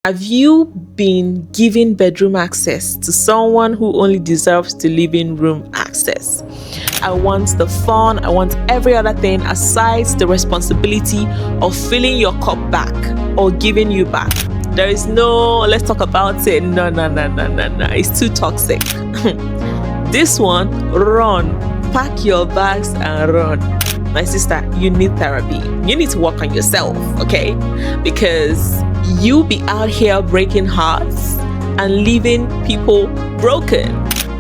Have you been giving bedroom access to someone who only deserves the living room access? I want the fun, I want every other thing aside the responsibility of filling your cup back or giving you back. There is no, let's talk about it. No. It's too toxic. This one, run. Pack your bags and run. My sister, you need therapy. You need to work on yourself, okay? Because you be out here breaking hearts and leaving people broken.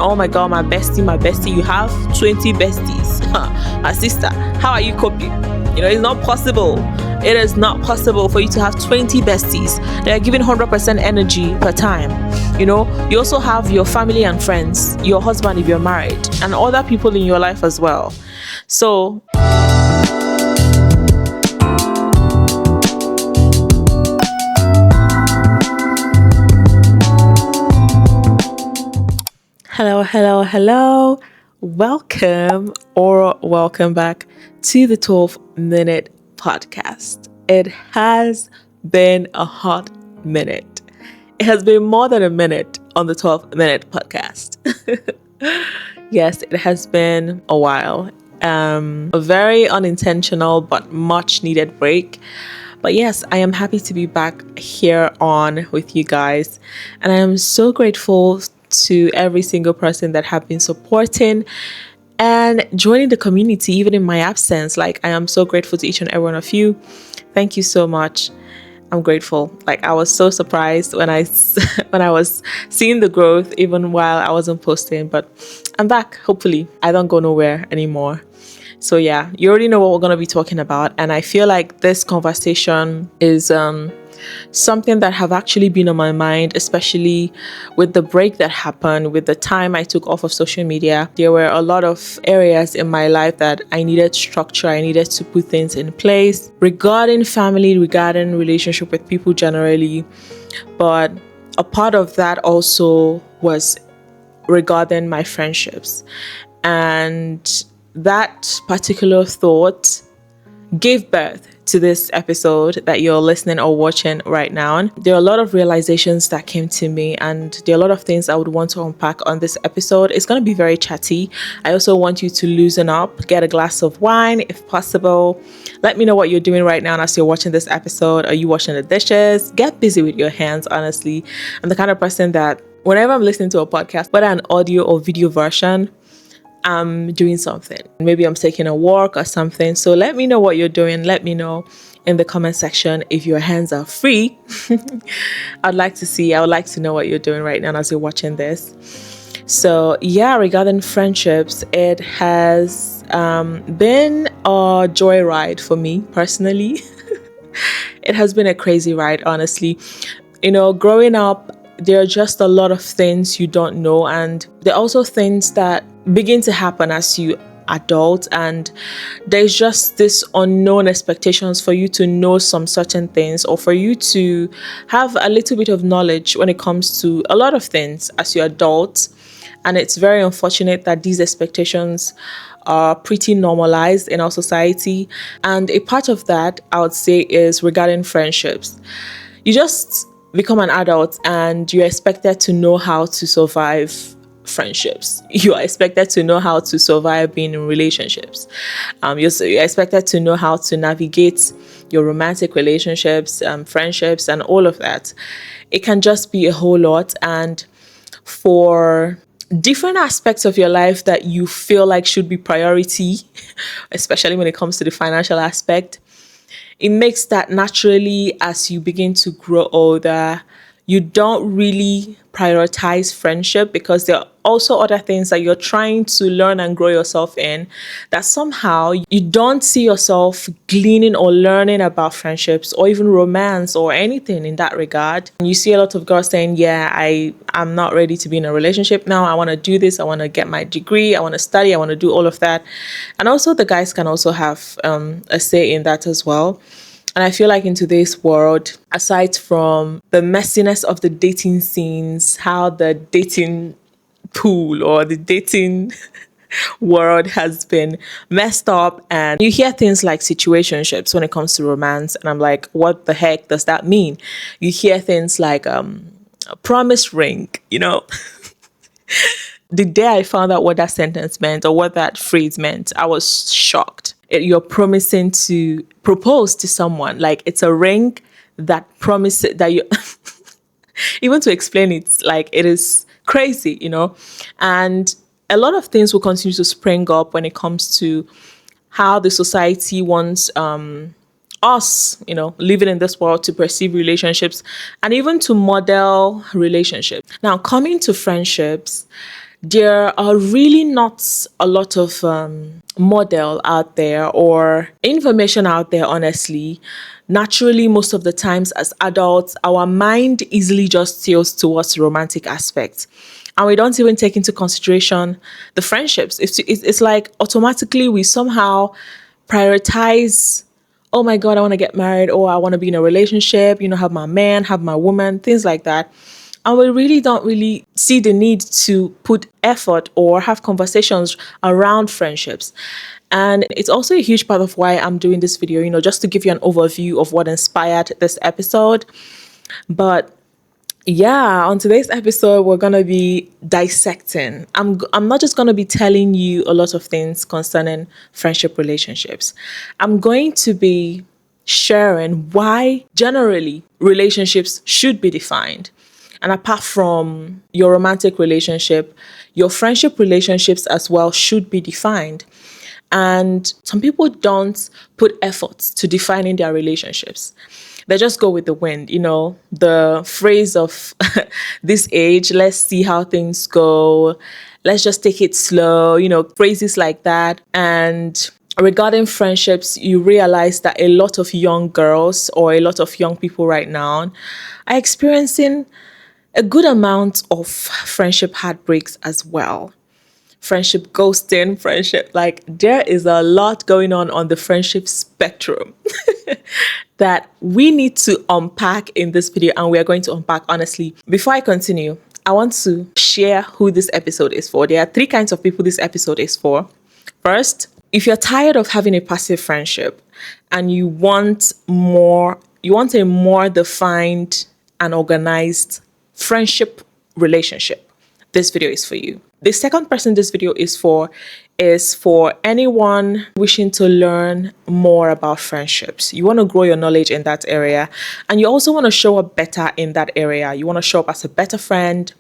Oh my God, my bestie, you have 20 besties. My sister, how are you coping? It's not possible. It is not possible for you to have 20 besties. They are giving 100% energy per time. You also have your family and friends, your husband if you're married, and other people in your life as well. So, hello. Welcome back to the 12-minute podcast. It has been a hot minute. It has been more than a minute on the 12-minute podcast. Yes, it has been a while. A very unintentional but much needed break. But yes, I am happy to be back here on with you guys. And I am so grateful to every single person that have been supporting and joining the community even in my absence. I am so grateful to each and every one of you. Thank you so much. I'm grateful. I was so surprised when I was seeing the growth even while I wasn't posting, but I'm back. Hopefully I don't go nowhere anymore. So yeah, you already know what we're going to be talking about, and I feel like this conversation is something that have actually been on my mind, especially with the break that happened, with the time I took off of social media. There were a lot of areas in my life that I needed structure. I needed to put things in place regarding family, regarding relationship with people generally. But a part of that also was regarding my friendships. And that particular thought gave birth to this episode that you're listening or watching right now. There are a lot of realizations that came to me, and there are a lot of things I would want to unpack on this episode. It's going to be very chatty. I also want you to loosen up, get a glass of wine if possible. Let me know what you're doing right now as you're watching this episode. Are you washing the dishes? Get busy with your hands, honestly. I'm the kind of person that whenever I'm listening to a podcast, whether an audio or video version, I'm doing something. Maybe I'm taking a walk or something. So let me know what you're doing. Let me know in the comment section if your hands are free. I would like to know what you're doing right now as you're watching this. So yeah, regarding friendships, it has been a joyride for me personally. It has been a crazy ride, honestly. Growing up, there are just a lot of things you don't know, and there are also things that begin to happen as you adult, and there's just this unknown expectations for you to know some certain things, or for you to have a little bit of knowledge when it comes to a lot of things as you adult. And it's very unfortunate that these expectations are pretty normalized in our society. And a part of that, I would say, is regarding friendships. You just become an adult and you're expected to know how to survive friendships. You are expected to know how to survive being in relationships. You're expected to know how to navigate your romantic relationships, friendships, and all of that. It can just be a whole lot. And for different aspects of your life that you feel like should be priority, especially when it comes to the financial aspect, it makes that naturally as you begin to grow older, you don't really prioritize friendship, because there are also other things that you're trying to learn and grow yourself in, that somehow you don't see yourself gleaning or learning about friendships or even romance or anything in that regard. And you see a lot of girls saying, yeah, I'm not ready to be in a relationship now. I want to do this. I want to get my degree. I want to study. I want to do all of that. And also the guys can also have a say in that as well. And I feel like in today's world, aside from the messiness of the dating scenes, how the dating pool or the dating world has been messed up, and you hear things like situationships when it comes to romance, and I'm like, what the heck does that mean? You hear things like a promise ring, the day I found out what that sentence meant or what that phrase meant, I was shocked. You're promising to propose to someone, like it's a ring that promises that you even to explain it, like it is crazy. And a lot of things will continue to spring up when it comes to how the society wants us, living in this world to perceive relationships and even to model relationships. Now, coming to friendships, there are really not a lot of model out there or information out there, honestly. Naturally, most of the times as adults, our mind easily just tilts towards romantic aspects. And we don't even take into consideration the friendships. It's like automatically we somehow prioritize, oh my God, I want to get married, or I want to be in a relationship, have my man, have my woman, things like that. And we really don't really see the need to put effort or have conversations around friendships. And it's also a huge part of why I'm doing this video, just to give you an overview of what inspired this episode. But yeah, on today's episode, we're going to be dissecting. I'm not just going to be telling you a lot of things concerning friendship relationships. I'm going to be sharing why generally relationships should be defined. And apart from your romantic relationship, your friendship relationships as well should be defined. And some people don't put efforts to defining their relationships. They just go with the wind, the phrase of this age, let's see how things go. Let's just take it slow, phrases like that. And regarding friendships, you realize that a lot of young girls or a lot of young people right now are experiencing a good amount of friendship heartbreaks as well. Friendship ghosting, there is a lot going on the friendship spectrum that we need to unpack in this video, and we are going to unpack honestly. Before I continue, I want to share who this episode is for. There are 3 kinds of people this episode is for. First, if you're tired of having a passive friendship and you want a more defined and organized friendship relationship, this video is for you. The second person this video is for anyone wishing to learn more about friendships. You want to grow your knowledge in that area, and you also want to show up better in that area. You want to show up as a better friend,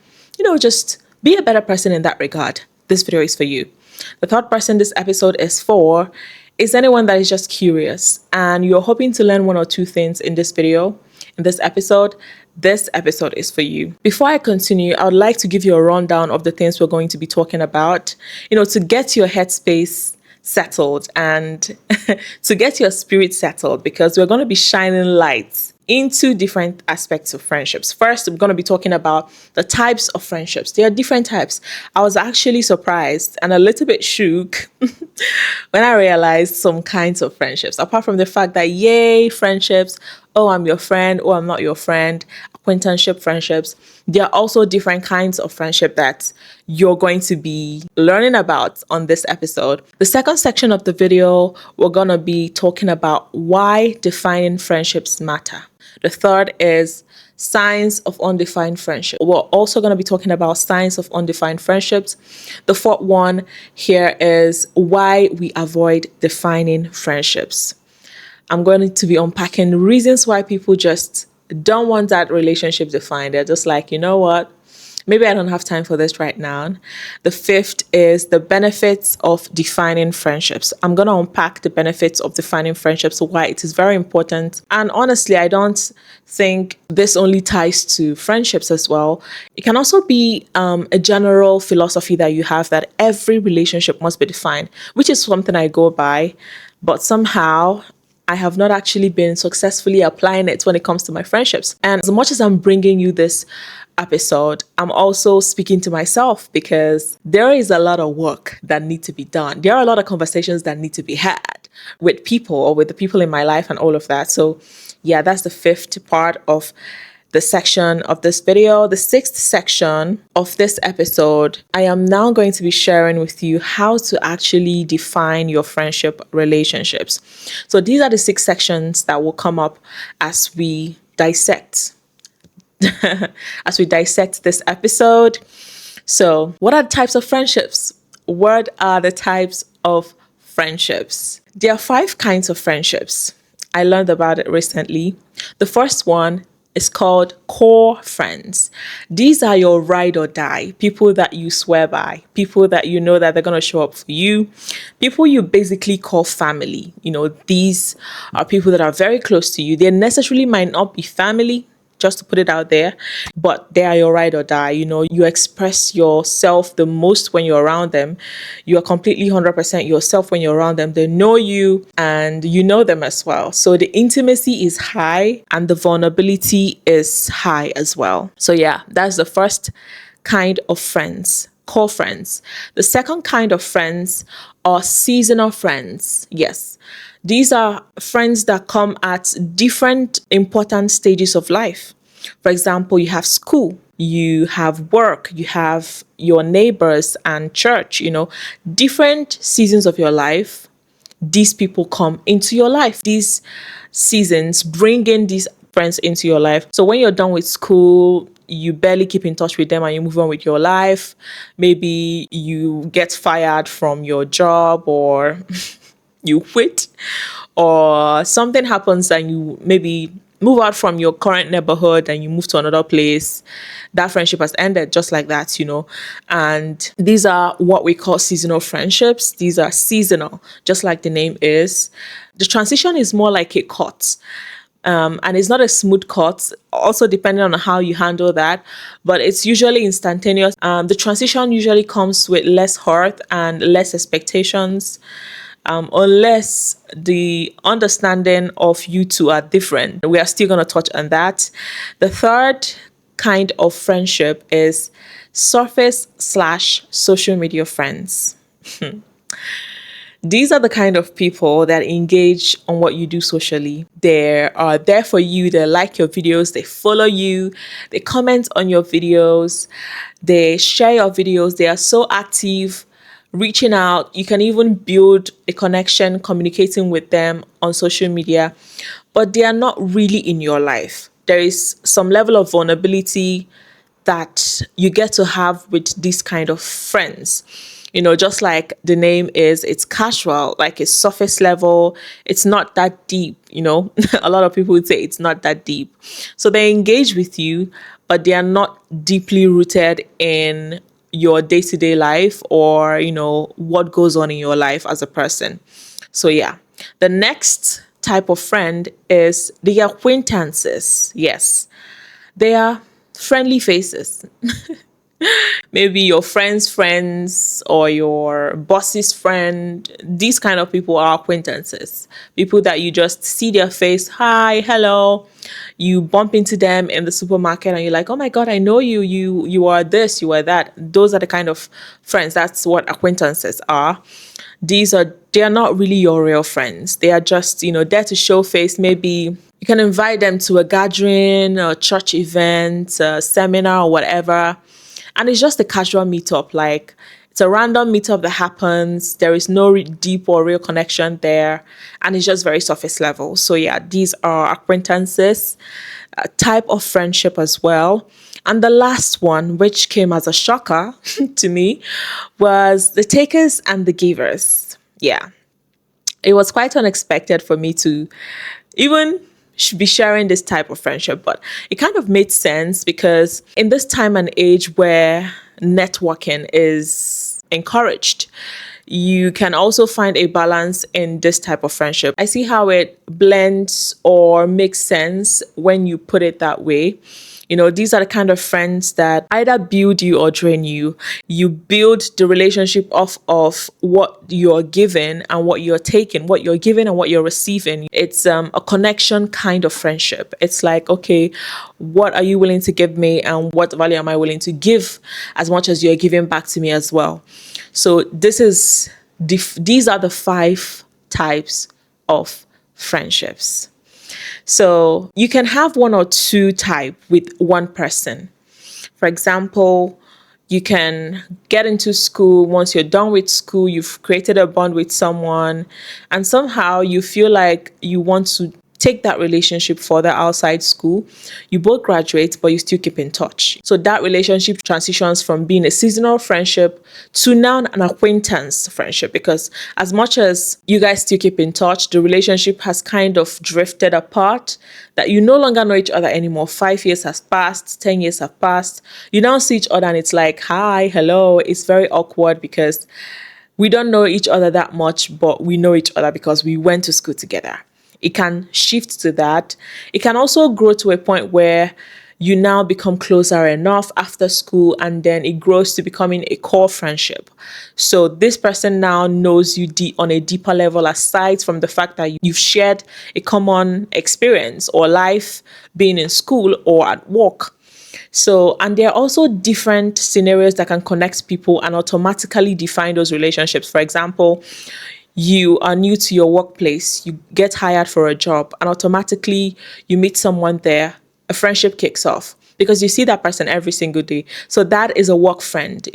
just be a better person in that regard. This video is for you. The third person this episode is for is anyone that is just curious and you're hoping to learn 1 or 2 things in this video, in this episode. This episode is for you. Before I continue, I would like to give you a rundown of the things we're going to be talking about, to get your headspace settled and to get your spirit settled, because we're going to be shining lights into different aspects of friendships. First, we're going to be talking about the types of friendships. There are different types. I was actually surprised and a little bit shook when I realized some kinds of friendships. Apart from the fact that, yay, friendships, oh, I'm your friend, oh, I'm not your friend, acquaintanceship friendships. There are also different kinds of friendship that you're going to be learning about on this episode. The second section of the video, we're going to be talking about why defining friendships matter. The third is signs of undefined friendship. We're also going to be talking about signs of undefined friendships. The fourth one here is why we avoid defining friendships. I'm going to be unpacking reasons why people just don't want that relationship defined. They're just like, you know what? Maybe I don't have time for this right now. The fifth is the benefits of defining friendships. I'm going to unpack the benefits of defining friendships, why it is very important. And honestly, I don't think this only ties to friendships as well. It can also be a general philosophy that you have that every relationship must be defined, which is something I go by. But somehow I have not actually been successfully applying it when it comes to my friendships. And as much as I'm bringing you this episode, I'm also speaking to myself, because there is a lot of work that need to be done. There are a lot of conversations that need to be had with people or with the people in my life and all of that. So yeah, that's the fifth part of the section of this video, the sixth section of this episode, I am now going to be sharing with you how to actually define your friendship relationships. So these are the 6 sections that will come up as we dissect this episode. So, what are the types of friendships? What are the types of friendships? There are 5 kinds of friendships. I learned about it recently. The first one is called core friends. These are your ride or die, people that you swear by, people that you know that they're going to show up for you, people you basically call family. These are people that are very close to you. They necessarily might not be family, just to put it out there, but they are your ride or die. You express yourself the most when you're around them. You are completely 100% yourself when you're around them. They know you and you know them as well. So the intimacy is high and the vulnerability is high as well. So yeah, that's the first kind of friends, core friends. The second kind of friends are seasonal friends. Yes. These are friends that come at different important stages of life. For example, you have school, you have work, you have your neighbors and church, different seasons of your life. These people come into your life. These seasons bring in these friends into your life. So when you're done with school, you barely keep in touch with them and you move on with your life. Maybe you get fired from your job or you quit, or something happens and you maybe move out from your current neighborhood and you move to another place. That friendship has ended just like that, And these are what we call seasonal friendships. These are seasonal, just like the name is. The transition is more like a cut. And it's not a smooth cut, also depending on how you handle that, but it's usually instantaneous. The transition usually comes with less hurt and less expectations. Unless the understanding of you two are different. We are still going to touch on that. The third kind of friendship is surface/social media friends. These are the kind of people that engage on what you do socially. They are there for you. They like your videos. They follow you. They comment on your videos. They share your videos. They are so active, reaching out. You can even build a connection, communicating with them on social media, but they are not really in your life. There is some level of vulnerability that you get to have with these kind of friends. Just like the name is, it's casual, like it's surface level. It's not that deep, A lot of people would say it's not that deep. So they engage with you, but they are not deeply rooted in your day-to-day life or, what goes on in your life as a person. So yeah, the next type of friend is the acquaintances. Yes, they are friendly faces. Maybe your friend's friends or your boss's friend. These kind of people are acquaintances. People that you just see their face. Hi, hello. You bump into them in the supermarket and you're like, oh my God, I know you. You are this, you are that. Those are the kind of friends. That's what acquaintances are. They are not really your real friends. They are just, there to show face. Maybe you can invite them to a gathering, a church event, a seminar or whatever. And it's just a casual meetup, like it's a random meetup that happens. There is no deep or real connection there. And it's just very surface level. So yeah, these are acquaintances, a type of friendship as well. And the last one, which came as a shocker to me, was the takers and the givers. Yeah, it was quite unexpected for me to even should be sharing this type of friendship, but it kind of made sense because in this time and age where networking is encouraged, you can also find a balance in this type of friendship. I see how it blends or makes sense when you put it that way. These are the kind of friends that either build you or drain you. You build the relationship off of what you're giving and what you're taking, what you're giving and what you're receiving. It's a connection kind of friendship. It's like, okay, what are you willing to give me and what value am I willing to give as much as you're giving back to me as well? So these are the 5 types of friendships. So you can have one or two type with one person. For example, you can get into school. Once you're done with school, you've created a bond with someone, and somehow you feel like you want to take that relationship further outside school. You both graduate, but you still keep in touch. So that relationship transitions from being a seasonal friendship to now an acquaintance friendship, because as much as you guys still keep in touch, the relationship has kind of drifted apart, that you no longer know each other anymore. 5 years has passed, 10 years have passed. You now see each other and it's like, hi, hello. It's very awkward because we don't know each other that much, but we know each other because we went to school together. It can shift to that. It can also grow to a point where you now become closer enough after school, and then it grows to becoming a core friendship. So this person now knows you on a deeper level, aside from the fact that you've shared a common experience or life being in school or at work. So, and there are also different scenarios that can connect people and automatically define those relationships. For example, you are new to your workplace, you get hired for a job, and automatically you meet someone there, a friendship kicks off because you see that person every single day. So that is a work friend,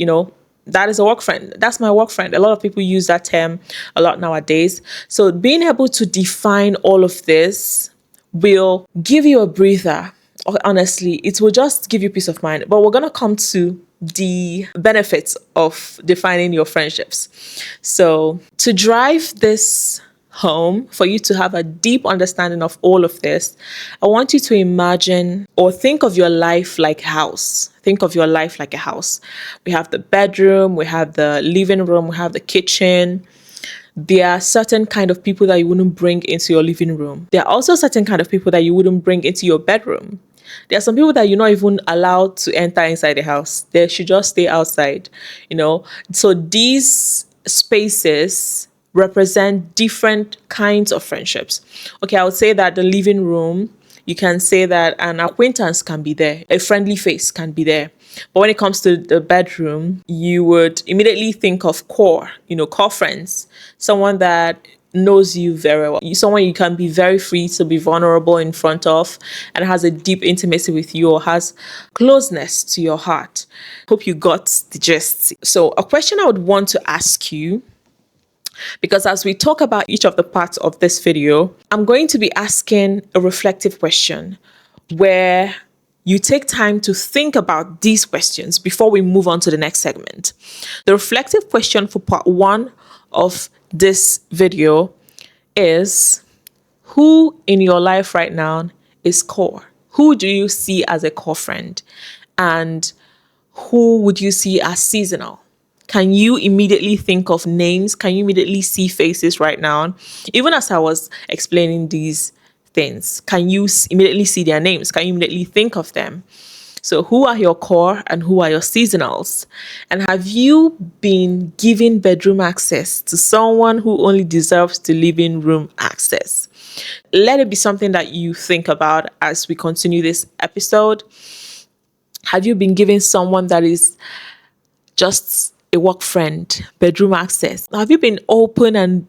that is a work friend. That's my work friend. A lot of people use that term a lot nowadays. So being able to define all of this will give you a breather. Honestly, it will just give you peace of mind. But we're going to come to the benefits of defining your friendships. So to drive this home, for you to have a deep understanding of all of this, I want you to imagine or think of your life like a house. Think of your life like a house. We have the bedroom, we have the living room, we have the kitchen. There are certain kind of people that you wouldn't bring into your living room. There are also certain kind of people that you wouldn't bring into your bedroom. There are some people that you're not even allowed to enter inside the house. They should just stay outside, So these spaces represent different kinds of friendships. Okay, I would say that the living room, you can say that an acquaintance can be there, a friendly face can be there. But when it comes to the bedroom, you would immediately think of core friends, someone that knows you very well, someone you can be very free to be vulnerable in front of and has a deep intimacy with you or has closeness to your heart. Hope you got the gist. So a question I would want to ask you, because as we talk about each of the parts of this video, I'm going to be asking a reflective question where you take time to think about these questions before we move on to the next segment. The reflective question for part 1 of this video is, who in your life right now is core? Who do you see as a core friend? And who would you see as seasonal? Can you immediately think of names? Can you immediately see faces right now? Even as I was explaining these things, can you immediately see their names? Can you immediately think of them? So who are your core and who are your seasonals? And have you been given bedroom access to someone who only deserves the living room access? Let it be something that you think about as we continue this episode. Have you been given someone that is just a work friend, bedroom access? Have you been open and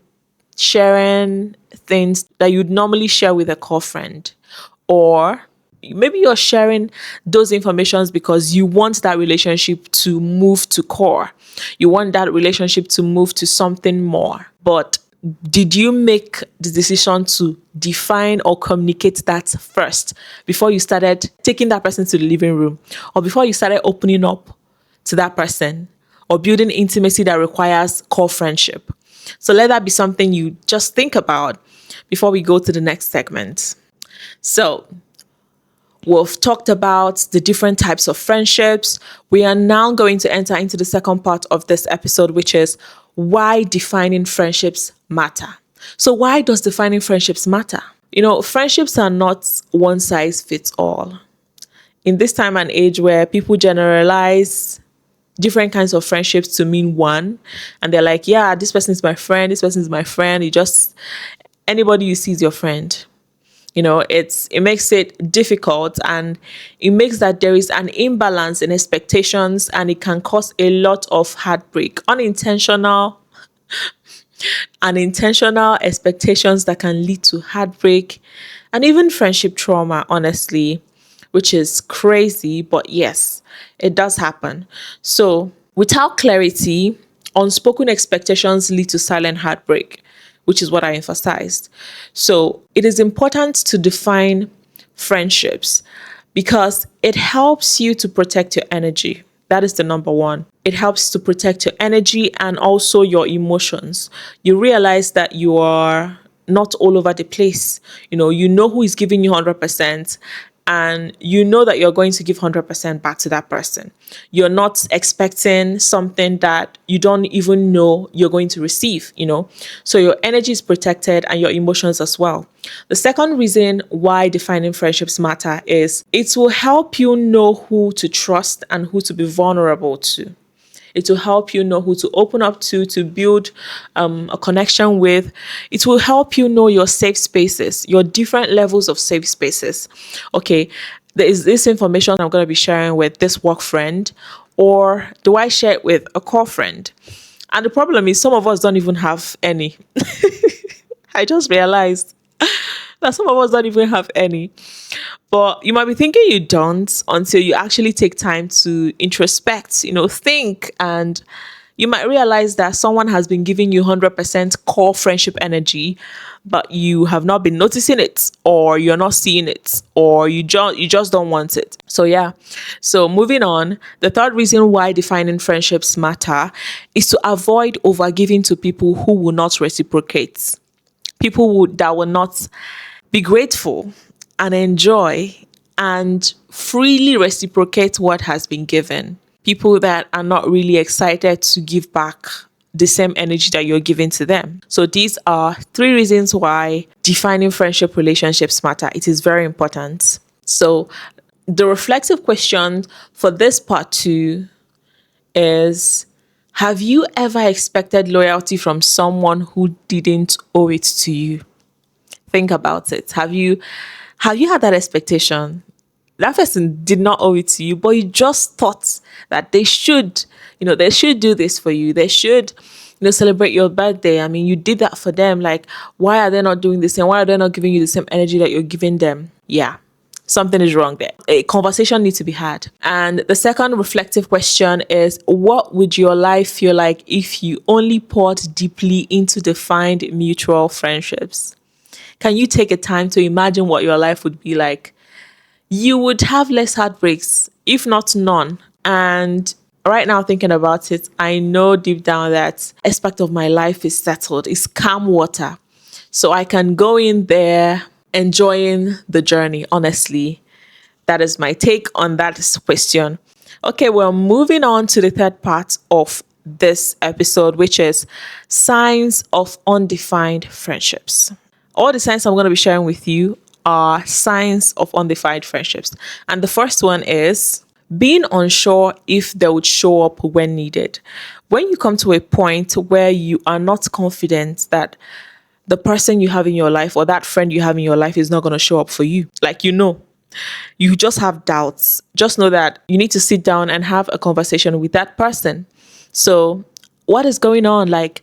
sharing things that you'd normally share with a core friend? Or maybe you're sharing those informations because you want that relationship to move to core. You want that relationship to move to something more. But did you make the decision to define or communicate that first before you started taking that person to the living room, or before you started opening up to that person or building intimacy that requires core friendship? So let that be something you just think about before we go to the next segment. So we've talked about the different types of friendships. We are now going to enter into the second part of this episode, which is why defining friendships matter. So why does defining friendships matter? Friendships are not one size fits all. In this time and age where people generalize different kinds of friendships to mean one, and they're like, yeah, this person is my friend, this person is my friend. Anybody you see is your friend. It makes it difficult, and it makes that there is an imbalance in expectations, and it can cause a lot of heartbreak, unintentional expectations that can lead to heartbreak and even friendship trauma, honestly, which is crazy, but yes, it does happen. So, without clarity, unspoken expectations lead to silent heartbreak, which is what I emphasized. So, it is important to define friendships because it helps you to protect your energy. That is the number one. It helps to protect your energy and also your emotions. You realize that you are not all over the place. You know who is giving you 100%, and you know that you're going to give 100% back to that person. You're not expecting something that you don't even know you're going to receive. So your energy is protected and your emotions as well. The second reason why defining friendships matter is it will help you know who to trust and who to be vulnerable to. It will help you know who to open up to build a connection with. It will help you know your safe spaces, your different levels of safe spaces. Okay, there is this information I'm going to be sharing with this work friend, or do I share it with a core friend? And the problem is some of us don't even have any. I just realized that some of us don't even have any. But you might be thinking you don't until you actually take time to introspect, think, and you might realize that someone has been giving you 100% core friendship energy, but you have not been noticing it, or you're not seeing it, or you just don't want it. So yeah. So moving on, the third reason why defining friendships matter is to avoid overgiving to people who will not reciprocate. That will not be grateful and enjoy and freely reciprocate what has been given. People that are not really excited to give back the same energy that you're giving to them. So these are three reasons why defining friendship relationships matter. It is very important. So the reflective question for this part 2 is, have you ever expected loyalty from someone who didn't owe it to you? Think about it. Have you had that expectation? That person did not owe it to you, but you just thought that they should do this for you. They should, celebrate your birthday. I mean, you did that for them. Like, why are they not doing the same? Why are they not giving you the same energy that you're giving them? Yeah. Something is wrong there. A conversation needs to be had. And the second reflective question is, what would your life feel like if you only poured deeply into defined mutual friendships? Can you take a time to imagine what your life would be like? You would have less heartbreaks, if not none. And right now, thinking about it, I know deep down that aspect of my life is settled. It's calm water. So I can go in there enjoying the journey, honestly. That is my take on that question. Okay, we're moving on to the third part of this episode, which is signs of undefined friendships. All the signs I'm going to be sharing with you are signs of undefined friendships. And the first one is being unsure if they would show up when needed. When you come to a point where you are not confident that the person you have in your life or that friend you have in your life is not going to show up for you, like, you just have doubts. Just know that you need to sit down and have a conversation with that person. So, what is going on? Like,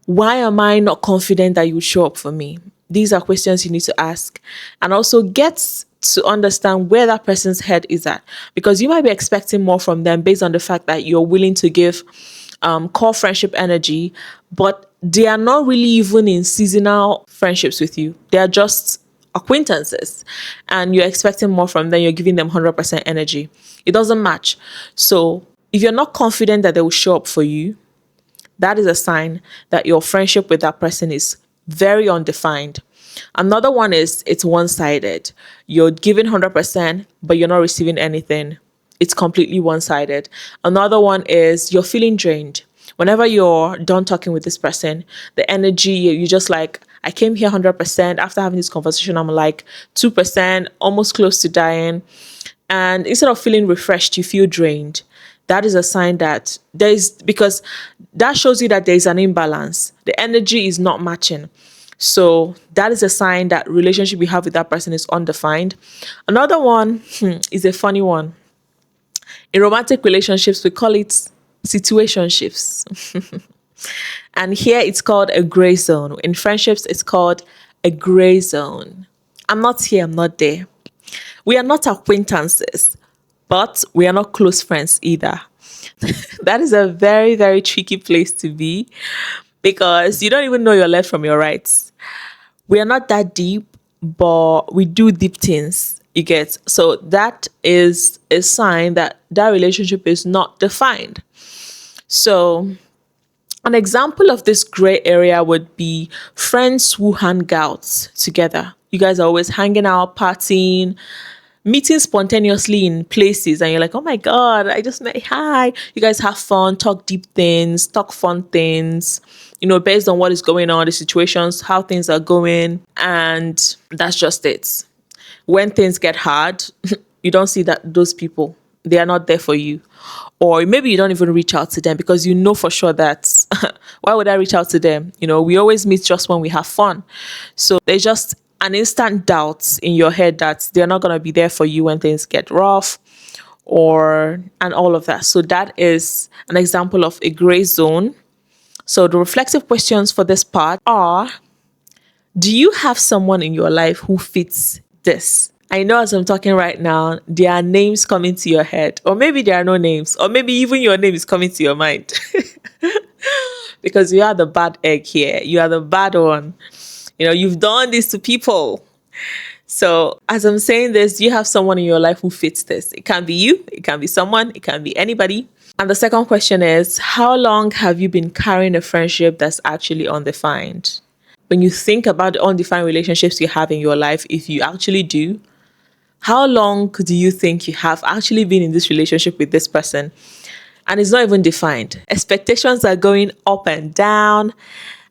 why am I not confident that you would show up for me? These are questions you need to ask, and also get to understand where that person's head is at, because you might be expecting more from them based on the fact that you're willing to give core friendship energy, but they are not really even in seasonal friendships with you. They are just acquaintances, and you're expecting more from them. You're giving them 100% energy. It doesn't match. So if you're not confident that they will show up for you, that is a sign that your friendship with that person is very undefined. Another one is it's one-sided. You're giving 100%, but you're not receiving anything. It's completely one-sided. Another one is you're feeling drained. Whenever you're done talking with this person, the energy, you just like, I came here 100%. After having this conversation, I'm like 2%, almost close to dying. And instead of feeling refreshed, you feel drained. That is a sign that because that shows you that there is an imbalance. The energy is not matching. So that is a sign that relationship you have with that person is undefined. Another one is a funny one. In romantic relationships, we call it situationships. And here it's called a gray zone. In friendships, it's called a gray zone. I'm not here, I'm not there. We are not acquaintances, but we are not close friends either. That is a very, very tricky place to be because you don't even know your left from your right. We are not that deep, but we do deep things. You get, so that is a sign that that relationship is not defined. So an example of this gray area would be friends who hang out together. You guys are always hanging out, partying, meeting spontaneously in places, and you're like, oh my God, I just met, hi. You guys have fun, talk deep things, talk fun things, based on what is going on, the situations, how things are going, and that's just it. When things get hard, you don't see that those people, they are not there for you. Or maybe you don't even reach out to them because you know for sure that why would I reach out to them? We always meet just when we have fun. So there's just an instant doubt in your head that they're not going to be there for you when things get rough and all of that. So that is an example of a gray zone. So the reflective questions for this part are, do you have someone in your life who fits this? I know as I'm talking right now, there are names coming to your head, or maybe there are no names, or maybe even your name is coming to your mind because you are the bad egg here. You are the bad one. You've done this to people. So as I'm saying this, you have someone in your life who fits this. It can be you, it can be someone, it can be anybody. And the second question is, how long have you been carrying a friendship that's actually undefined? When you think about the undefined relationships you have in your life, if you actually do, how long do you think you have actually been in this relationship with this person? And it's not even defined. Expectations are going up and down.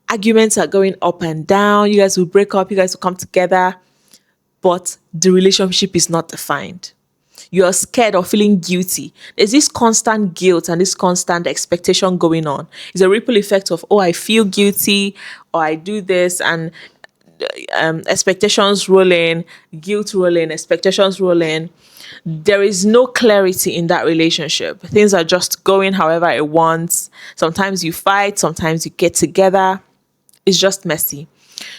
Arguments are going up and down. You guys will break up. You guys will come together. But the relationship is not defined. You're scared or feeling guilty. There's this constant guilt and this constant expectation going on. It's a ripple effect of, oh, I feel guilty, or I do this, and expectations rolling, guilt rolling, expectations rolling. There is no clarity in that relationship. Things are just going however it wants. Sometimes you fight, sometimes you get together. It's just messy.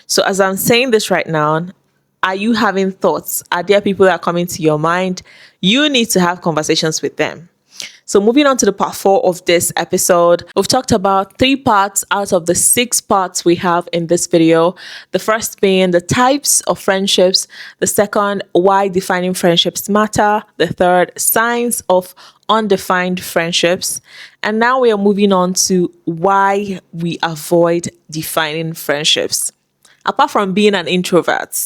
So as I'm saying this right now, are you having thoughts? Are there people that are coming to your mind? You need to have conversations with them. So moving on to the part 4 of this episode, we've talked about 3 parts out of the 6 parts we have in this video. The first being the types of friendships. The second, why defining friendships matter. The third, signs of undefined friendships. And now we are moving on to why we avoid defining friendships. Apart from being an introvert,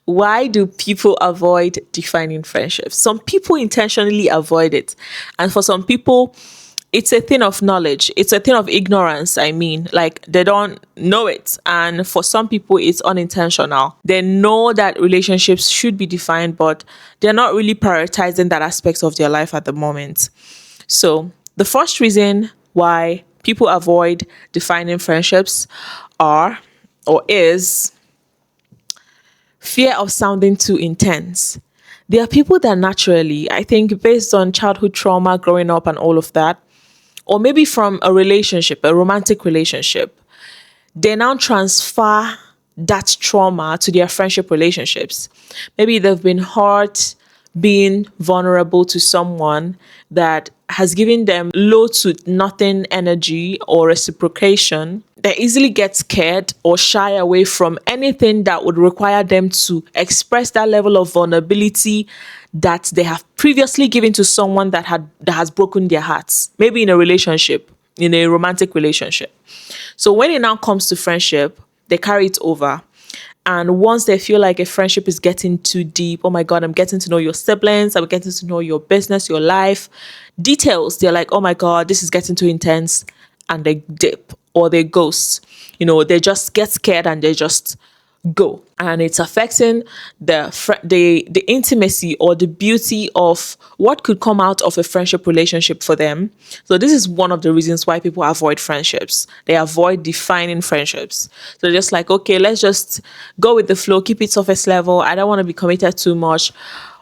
why do people avoid defining friendships? Some people intentionally avoid it. And for some people, it's a thing of knowledge. It's a thing of ignorance. I mean, like they don't know it. And for some people, it's unintentional. They know that relationships should be defined, but they're not really prioritizing that aspect of their life at the moment. So the first reason why people avoid defining friendships is fear of sounding too intense. There are people that naturally, I think based on childhood trauma, growing up and all of that, or maybe from a relationship, a romantic relationship, they now transfer that trauma to their friendship relationships. Maybe they've been hurt, being vulnerable to someone that has given them low to nothing energy or reciprocation. They easily get scared or shy away from anything that would require them to express that level of vulnerability that they have previously given to someone that has broken their hearts, maybe in a relationship, in a romantic relationship. So when it now comes to friendship, they carry it over. And once they feel like a friendship is getting too deep, oh my God, I'm getting to know your siblings, I'm getting to know your business, your life, details, they're like, oh my God, this is getting too intense. And they dip or they ghost. They just get scared and they just go. And it's affecting the intimacy or the beauty of what could come out of a friendship relationship for them. So this is one of the reasons why people avoid friendships. They avoid defining friendships. So they're just like, okay, let's just go with the flow, keep it surface level. I don't want to be committed too much.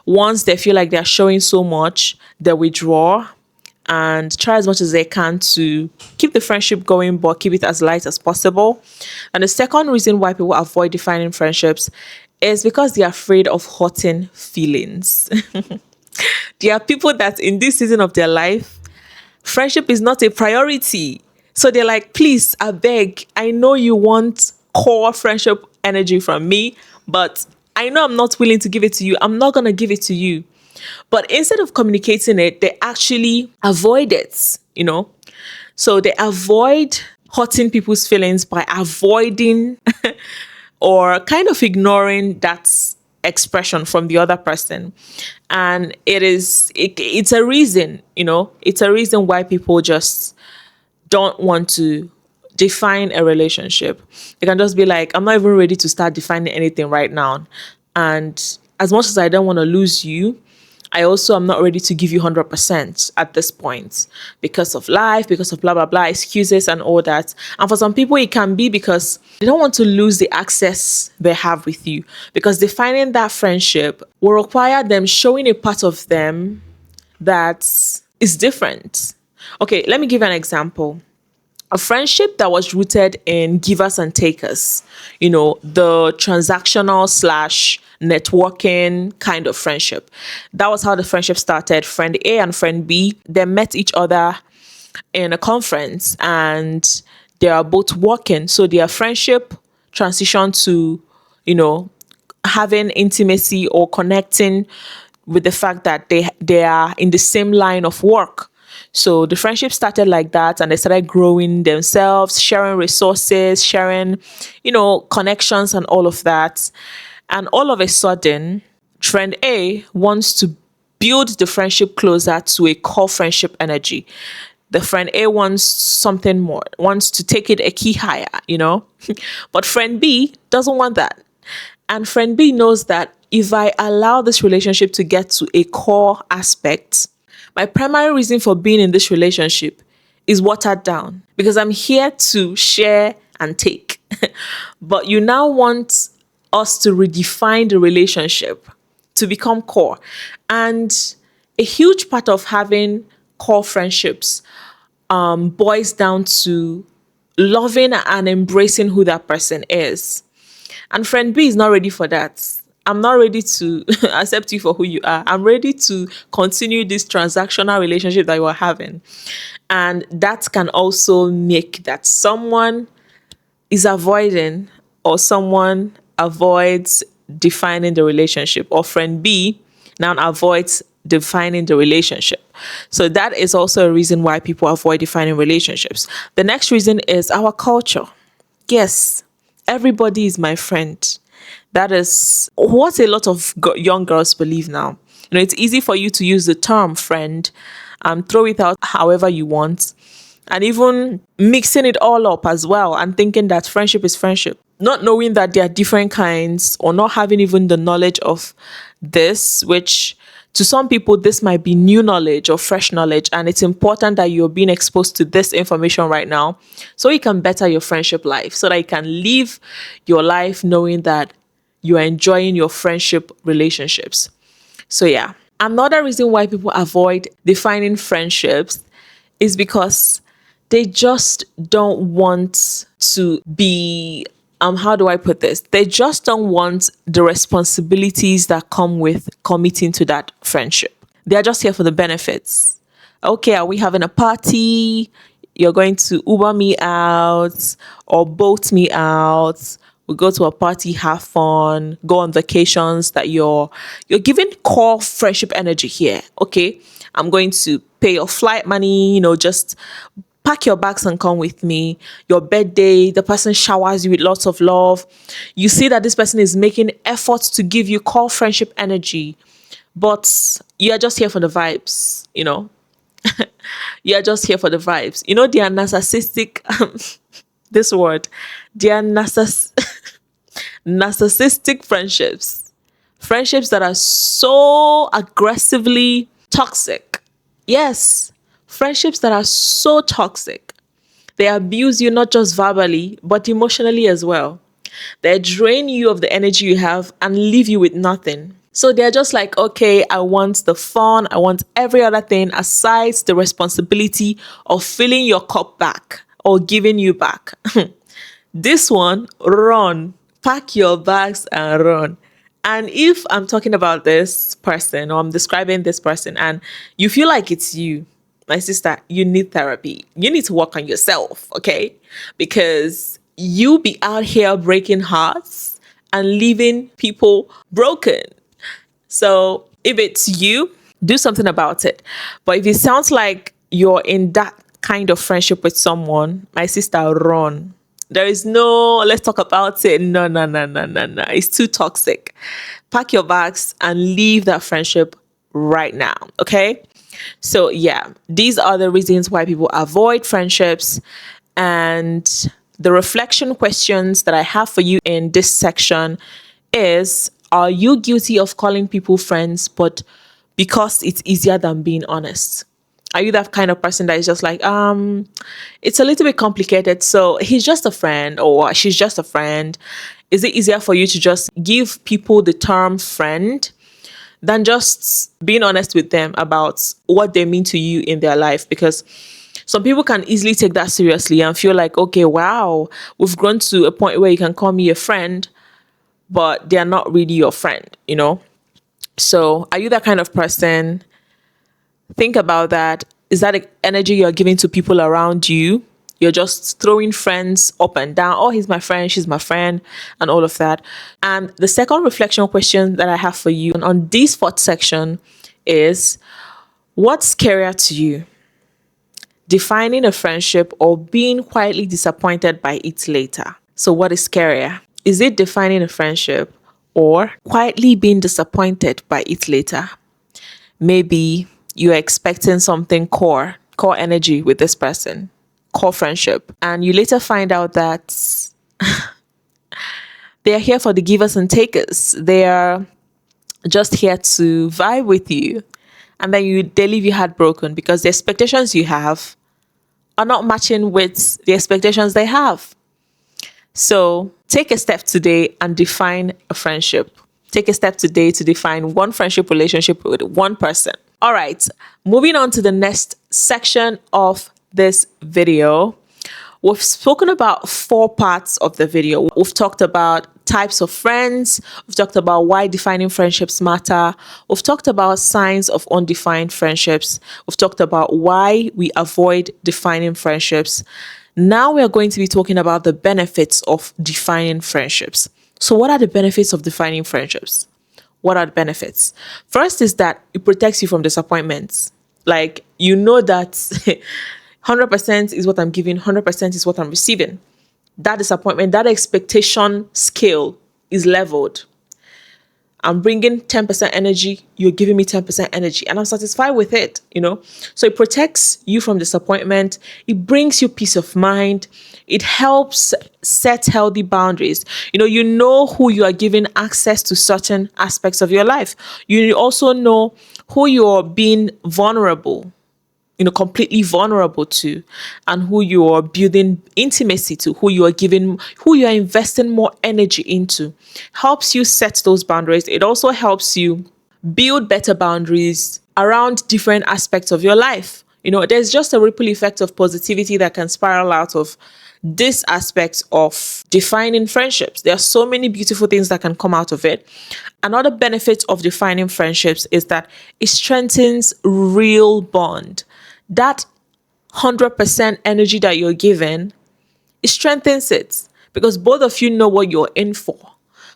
Once they feel like they're showing so much, they withdraw and try as much as they can to keep the friendship going, but keep it as light as possible. And the second reason why people avoid defining friendships It's because they're afraid of hurting feelings. There are people that in this season of their life, friendship is not a priority. So they're like, please, I beg, I know you want core friendship energy from me, but I know I'm not willing to give it to you. I'm not going to give it to you. But instead of communicating it, they actually avoid it, So they avoid hurting people's feelings by avoiding or kind of ignoring that expression from the other person. And it's a reason, it's a reason why people just don't want to define a relationship. They can just be like, I'm not even ready to start defining anything right now. And as much as I don't want to lose you, I also am not ready to give you 100% at this point because of life, because of blah, blah, blah, excuses and all that. And for some people, it can be because they don't want to lose the access they have with you, because defining that friendship will require them showing a part of them that is different. Okay, let me give you an example. A friendship that was rooted in givers and takers, the transactional slash networking kind of friendship. That was how the friendship started. Friend A and friend B, they met each other in a conference and they are both working. So their friendship transitioned to, having intimacy or connecting with the fact that they are in the same line of work. So the friendship started like that and they started growing themselves, sharing resources, sharing, connections and all of that. And all of a sudden, friend A wants to build the friendship closer to a core friendship energy. The friend A wants something more, wants to take it a key higher, But friend B doesn't want that. And friend B knows that if I allow this relationship to get to a core aspect, my primary reason for being in this relationship is watered down because I'm here to share and take. But you now want us to redefine the relationship to become core. And a huge part of having core friendships boils down to loving and embracing who that person is. And friend B is not ready for that. I'm not ready to accept you for who you are. I'm ready to continue this transactional relationship that you are having. And that can also make that someone is avoiding or someone avoids defining the relationship, or friend B now avoids defining the relationship. So that is also a reason why people avoid defining relationships. The next reason is our culture. Yes, everybody is my friend. That is what a lot of young girls believe now. It's easy for you to use the term friend and throw it out however you want, and even mixing it all up as well and thinking that friendship is friendship, not knowing that there are different kinds or not having even the knowledge of this, which to some people, this might be new knowledge or fresh knowledge. And it's important that you're being exposed to this information right now so you can better your friendship life, so that you can live your life knowing that you are enjoying your friendship relationships. So yeah, another reason why people avoid defining friendships is because they just don't want to be, how do I put this? They just don't want the responsibilities that come with committing to that friendship. They're just here for the benefits. Okay, are we having a party? You're going to Uber me out or boat me out. We go to a party, have fun, go on vacations. That you're giving core friendship energy here. Okay, I'm going to pay your flight money, just pack your bags and come with me. Your birthday, the person showers you with lots of love. You see that this person is making efforts to give you core friendship energy, but you're just here for the vibes, You're just here for the vibes. They are narcissistic. This word. They are narcissistic friendships. Friendships that are so aggressively toxic. Yes, friendships that are so toxic. They abuse you not just verbally, but emotionally as well. They drain you of the energy you have and leave you with nothing. So they're just like, okay, I want the fun, I want every other thing aside the responsibility of filling your cup back or giving you back. This one, run. Pack your bags and run. And if I'm talking about this person or I'm describing this person and you feel like it's you, my sister, you need therapy. You need to work on yourself, okay? Because you be out here breaking hearts and leaving people broken. So if it's you, do something about it. But if it sounds like you're in that kind of friendship with someone, my sister, run. There is no, let's talk about it. No, no, no, no, no, no. It's too toxic. Pack your bags and leave that friendship right now. Okay. So, yeah, these are the reasons why people avoid friendships. And the reflection questions that I have for you in this section is, are you guilty of calling people friends, but because it's easier than being honest? Are you that kind of person that is just like, it's a little bit complicated, so he's just a friend or she's just a friend? Is it easier for you to just give people the term friend than just being honest with them about what they mean to you in their life? Because some people can easily take that seriously and feel like, okay, wow, we've grown to a point where you can call me a friend, but they are not really your friend. So are you that kind of person? Think about that. Is that the energy you're giving to people around you? You're just throwing friends up and down. Oh, he's my friend, she's my friend, and all of that. And the second reflection question that I have for you on this fourth section is, what's scarier to you? Defining a friendship or being quietly disappointed by it later? So what is scarier? Is it defining a friendship or quietly being disappointed by it later? Maybe you're expecting something core energy with this person, core friendship, and you later find out that they are here for the givers and takers. They are just here to vibe with you, and then they leave you heartbroken because the expectations you have are not matching with the expectations they have. So take a step today and define a friendship. Take a step today to define one friendship relationship with one person. All right, moving on to the next section of this video. We've spoken about 4 parts of the video. We've talked about types of friends. We've talked about why defining friendships matter. We've talked about signs of undefined friendships. We've talked about why we avoid defining friendships. Now we are going to be talking about the benefits of defining friendships. So what are the benefits of defining friendships? What are the benefits? First is that it protects you from disappointments. Like, you know that 100% is what I'm giving, 100% is what I'm receiving. That disappointment, that expectation scale is leveled. I'm bringing 10% energy, you're giving me 10% energy, and I'm satisfied with it. So it protects you from disappointment. It brings you peace of mind. It helps set healthy boundaries. You know who you are giving access to certain aspects of your life. You also know who you're being vulnerable, completely vulnerable to, and who you are building intimacy to, who you are investing more energy into. Helps you set those boundaries. It also helps you build better boundaries around different aspects of your life. There's just a ripple effect of positivity that can spiral out of this aspect of defining friendships. There are so many beautiful things that can come out of it. Another benefit of defining friendships is that it strengthens real bond. That 100% energy that you're giving, it strengthens it because both of you know what you're in for.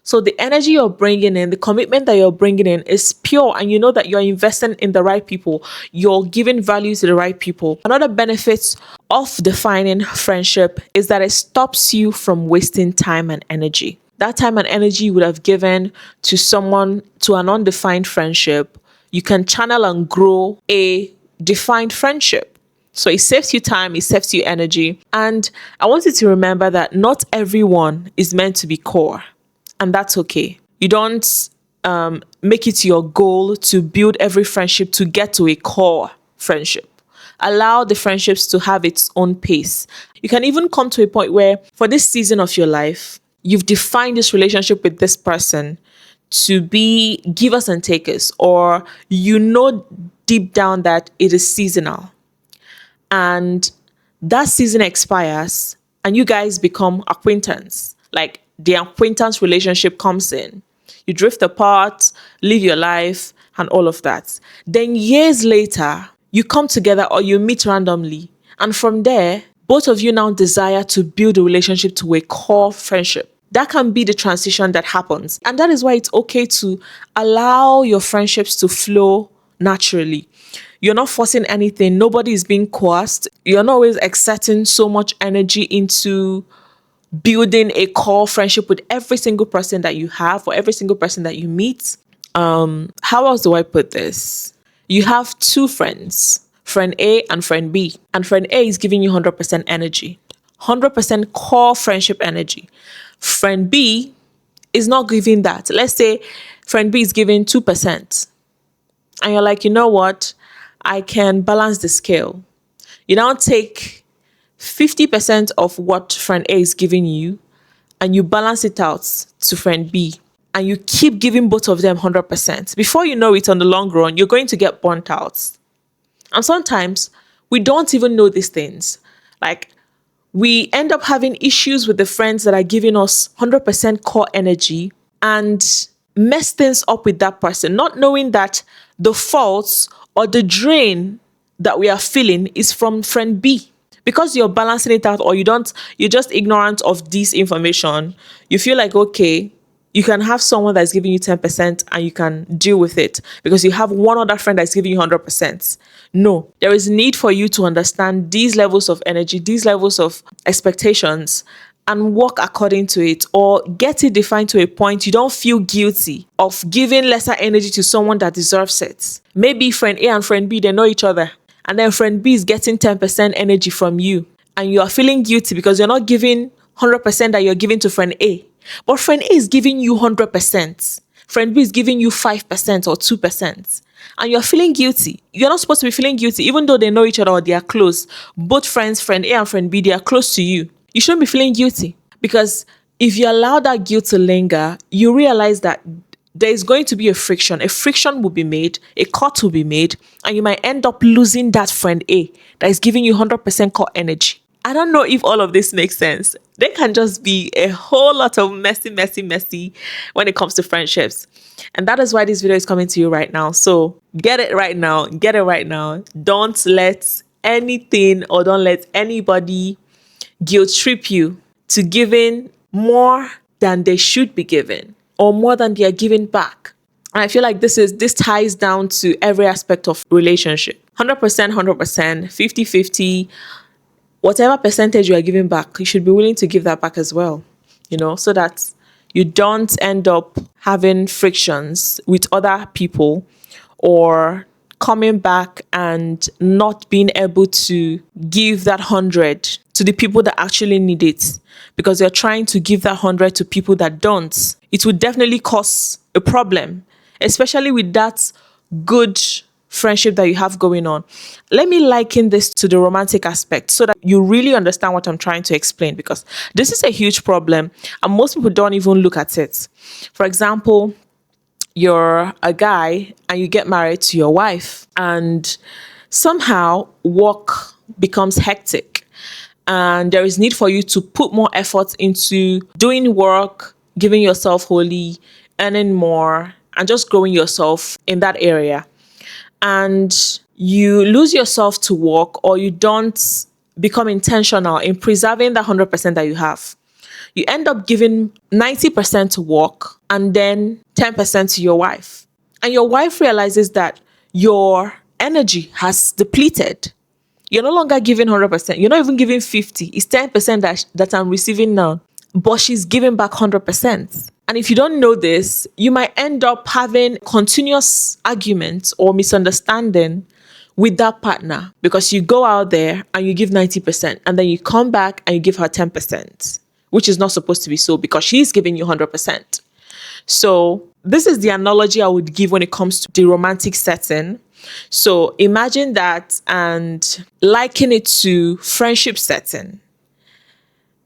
So the energy you're bringing in, the commitment that you're bringing in is pure, and you know that you're investing in the right people. You're giving value to the right people. Another benefit of defining friendship is that it stops you from wasting time and energy. That time and energy you would have given to someone, to an undefined friendship, you can channel and grow a defined friendship. So it saves you time, it saves you energy. And I want you to remember that not everyone is meant to be core. And that's okay. You don't make it your goal to build every friendship to get to a core friendship. Allow the friendships to have its own pace. You can even come to a point where, for this season of your life, you've defined this relationship with this person to be givers and takers, or deep down that it is seasonal. And that season expires and you guys become acquaintance. Like, the acquaintance relationship comes in. you drift apart, live your life, and all of that. Then years later, you come together or you meet randomly. And from there, both of you now desire to build a relationship to a core friendship. That can be the transition that happens. And that is why it's okay to allow your friendships to flow naturally. You're not forcing anything. Nobody is being coerced. You're not always exerting so much energy into building a core friendship with every single person that you have or every single person that you meet. How else do I put this? You have two friends, friend A and friend B. And friend A is giving you 100% energy, 100% core friendship energy. Friend B is not giving that. Let's say friend B is giving 2%. And you're like, you know what? I can balance the scale. You now take 50% of what friend A is giving you and you balance it out to friend B. And you keep giving both of them 100%. Before you know it, on the long run, you're going to get burnt out. And sometimes we don't even know these things. Like, we end up having issues with the friends that are giving us 100% core energy and mess things up with that person, not knowing that the faults or the drain that we are feeling is from friend B. Because you're balancing it out or you're just ignorant of this information, you feel like, okay, you can have someone that's giving you 10% and you can deal with it because you have one other friend that's giving you 100%. No, there is need for you to understand these levels of energy, these levels of expectations, and work according to it, or get it defined to a point you don't feel guilty of giving lesser energy to someone that deserves it. Maybe friend A and friend B, they know each other, and then friend B is getting 10% energy from you, and you are feeling guilty because you're not giving 100% that you're giving to friend A. But friend A is giving you 100%. Friend B is giving you 5% or 2%. And you're feeling guilty. You're not supposed to be feeling guilty, even though they know each other or they are close. Both friends, friend A and friend B, they are close to you. You shouldn't be feeling guilty. Because if you allow that guilt to linger, you realize that there is going to be a friction. A friction will be made, a cut will be made, and you might end up losing that friend A that is giving you 100% core energy. I don't know if all of this makes sense. There can just be a whole lot of messy when it comes to friendships. And that is why this video is coming to you right now. So get it right now. Get it right now. Don't let anything or don't let anybody guilt trip you to giving more than they should be given or more than they are giving back. And I feel like this ties down to every aspect of relationship. 100%, 100%, 50-50. Whatever percentage you are giving back, you should be willing to give that back as well, so that you don't end up having frictions with other people or coming back and not being able to give that 100 to the people that actually need it because you're trying to give that 100 to people that don't. It would definitely cause a problem, especially with that good friendship that you have going on. Let me liken this to the romantic aspect so that you really understand what I'm trying to explain, because this is a huge problem and most people don't even look at it. For example, you're a guy and you get married to your wife and somehow work becomes hectic and there is need for you to put more effort into doing work, giving yourself wholly, earning more, and just growing yourself in that area. And you lose yourself to work or you don't become intentional in preserving the 100% that you have. You end up giving 90% to work and then 10% to your wife. And your wife realizes that your energy has depleted. You're no longer giving 100%. You're not even giving 50. It's 10% that I'm receiving now. But she's giving back 100%. And if you don't know this, you might end up having continuous arguments or misunderstanding with that partner because you go out there and you give 90% and then you come back and you give her 10%, which is not supposed to be so because she's giving you 100%. So this is the analogy I would give when it comes to the romantic setting. So imagine that and liken it to friendship setting.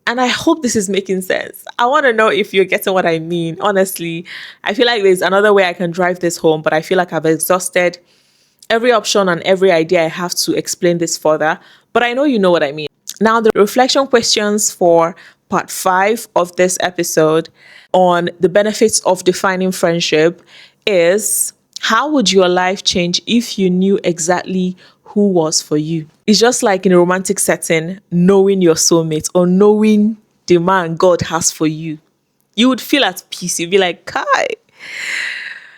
And I hope this is making sense. I want to know if you're getting what I mean. Honestly, I feel like there's another way I can drive this home, but I feel like I've exhausted every option and every idea I have to explain this further. But I know you know what I mean. Now, the reflection questions for part 5 of this episode on the benefits of defining friendship is, how would your life change if you knew exactly who was for you? It's just like in a romantic setting, knowing your soulmate or knowing the man God has for you. You would feel at peace. You'd be like, Kai,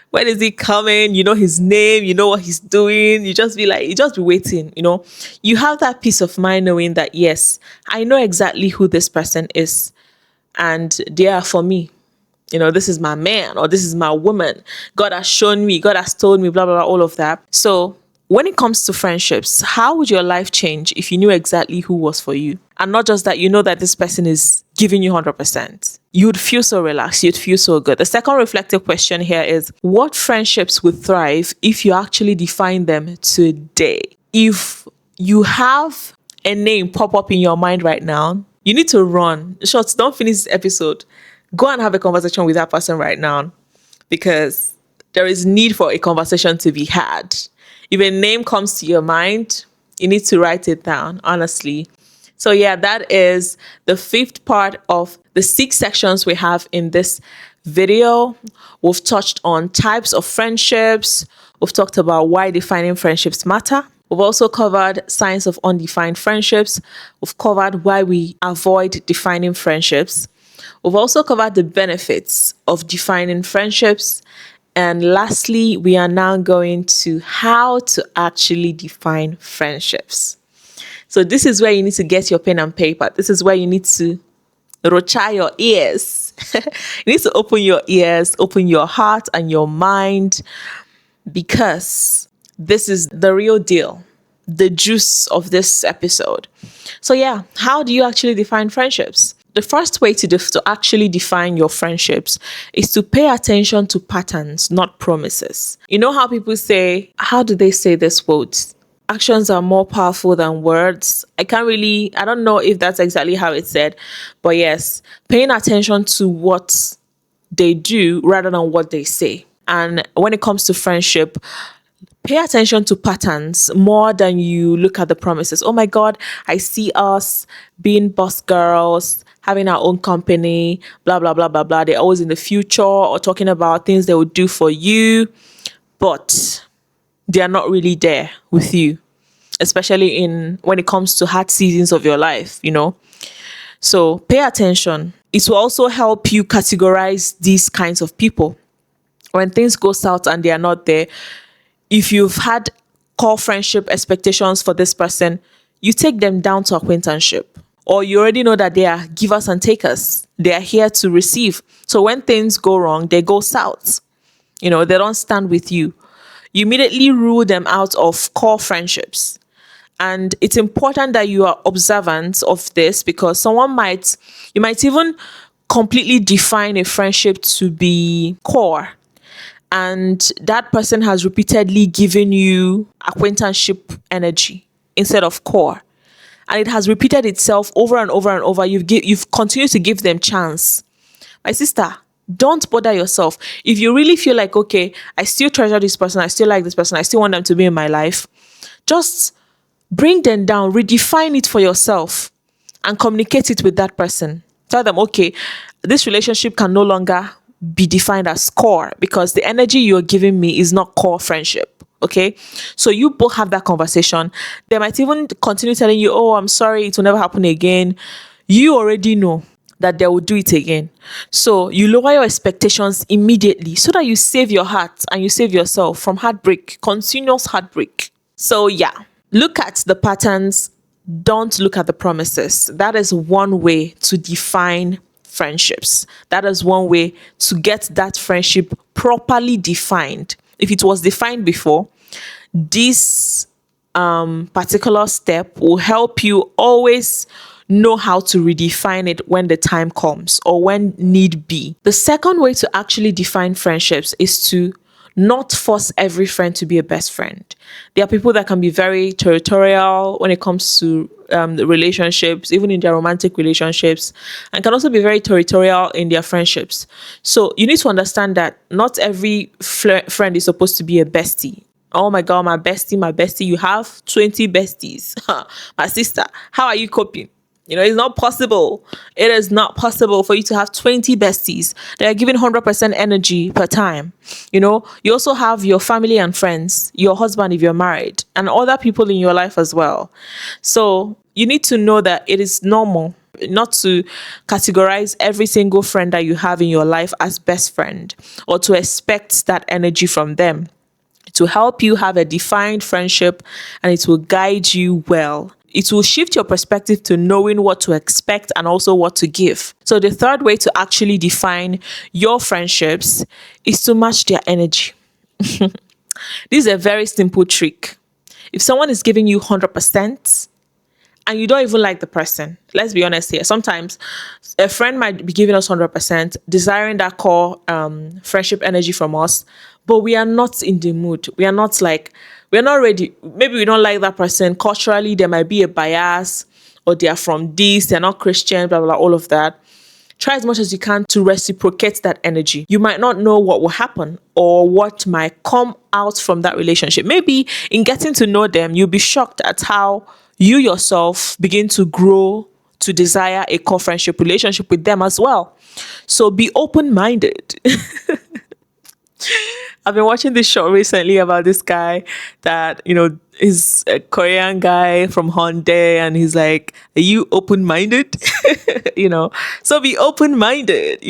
when is he coming? You know his name, you know what he's doing. You just be like, you just be waiting, You have that peace of mind knowing that, yes, I know exactly who this person is and they are for me. This is my man or this is my woman. God has shown me, God has told me, blah, blah, blah, all of that. So when it comes to friendships, how would your life change if you knew exactly who was for you? And not just that, you know that this person is giving you 100%. You'd feel so relaxed. You'd feel so good. The second reflective question here is, what friendships would thrive if you actually define them today? If you have a name pop up in your mind right now, you need to run. Short, don't finish this episode. Go and have a conversation with that person right now, because there is need for a conversation to be had. If a name comes to your mind, you need to write it down, honestly. So yeah, that is the 5th part of the 6 sections we have in this video. We've touched on types of friendships. We've talked about why defining friendships matter. We've also covered signs of undefined friendships. We've covered why we avoid defining friendships. We've also covered the benefits of defining friendships. And lastly, we are now going to how to actually define friendships. So this is where you need to get your pen and paper. This is where you need to rocha your ears. You need to open your ears, open your heart and your mind, because this is the real deal, the juice of this episode. So yeah, how do you actually define friendships? The first way to actually define your friendships is to pay attention to patterns, not promises. You know how people say, how do they say this quote? Actions are more powerful than words. I don't know if that's exactly how it's said, but yes, paying attention to what they do rather than what they say. And when it comes to friendship, pay attention to patterns more than you look at the promises. Oh my God, I see us being boss girls, having our own company, blah, blah, blah, blah, blah. They're always in the future or talking about things they would do for you, but they are not really there with you, especially when it comes to hard seasons of your life, So pay attention. It will also help you categorize these kinds of people. When things go south and they are not there, if you've had core friendship expectations for this person, you take them down to acquaintanceship. Or you already know that they are givers and takers. They are here to receive. So when things go wrong, they go south. They don't stand with you. You immediately rule them out of core friendships. And it's important that you are observant of this, because you might even completely define a friendship to be core, and that person has repeatedly given you acquaintanceship energy instead of core, and it has repeated itself over and over and over. You've continued to give them chance. My sister, don't bother yourself. If you really feel like, okay, I still treasure this person, I still like this person, I still want them to be in my life, just bring them down, redefine it for yourself, and communicate it with that person. Tell them, okay, this relationship can no longer be defined as core because the energy you're giving me is not core friendship. Okay, so you both have that conversation. They might even continue telling you, oh, I'm sorry, it will never happen again. You already know that they will do it again. So you lower your expectations immediately so that you save your heart and you save yourself from heartbreak, continuous heartbreak. So yeah, look at the patterns. Don't look at the promises. That is one way to define friendships. That is one way to get that friendship properly defined. If it was defined before, this particular step will help you always know how to redefine it when the time comes or when need be. The second way to actually define friendships is to not force every friend to be a best friend. There are people that can be very territorial when it comes to the relationships, even in their romantic relationships, and can also be very territorial in their friendships. So you need to understand that not every friend is supposed to be a bestie. Oh my God, my bestie, you have 20 besties. My sister, how are you coping? It's not possible. It is not possible for you to have 20 besties that are giving 100% energy per time. You also have your family and friends, your husband if you're married, and other people in your life as well. So you need to know that it is normal not to categorize every single friend that you have in your life as best friend or to expect that energy from them. To help you have a defined friendship, and it will guide you well. It will shift your perspective to knowing what to expect and also what to give. So the third way to actually define your friendships is to match their energy. This is a very simple trick. If someone is giving you 100%, and you don't even like the person, let's be honest here. Sometimes a friend might be giving us 100%, desiring that core friendship energy from us, but we are not in the mood. We are not ready. Maybe we don't like that person. Culturally, there might be a bias, or they are from this, they're not Christian, blah, blah, blah, all of that. Try as much as you can to reciprocate that energy. You might not know what will happen or what might come out from that relationship. Maybe in getting to know them, you'll be shocked at how you yourself begin to grow to desire a core friendship relationship with them as well. So be open-minded. I've been watching this show recently about this guy that, is a Korean guy from Hyundai, and he's like, are you open-minded? So be open-minded,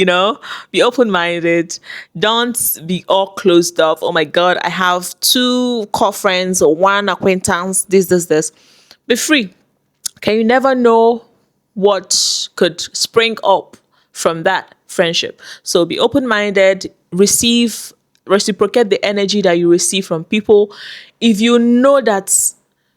be open-minded. Don't be all closed off. Oh my God, I have 2 core friends or 1 acquaintance, this. Be free. Okay, you never know what could spring up from that friendship. So be open-minded, reciprocate the energy that you receive from people. If you know that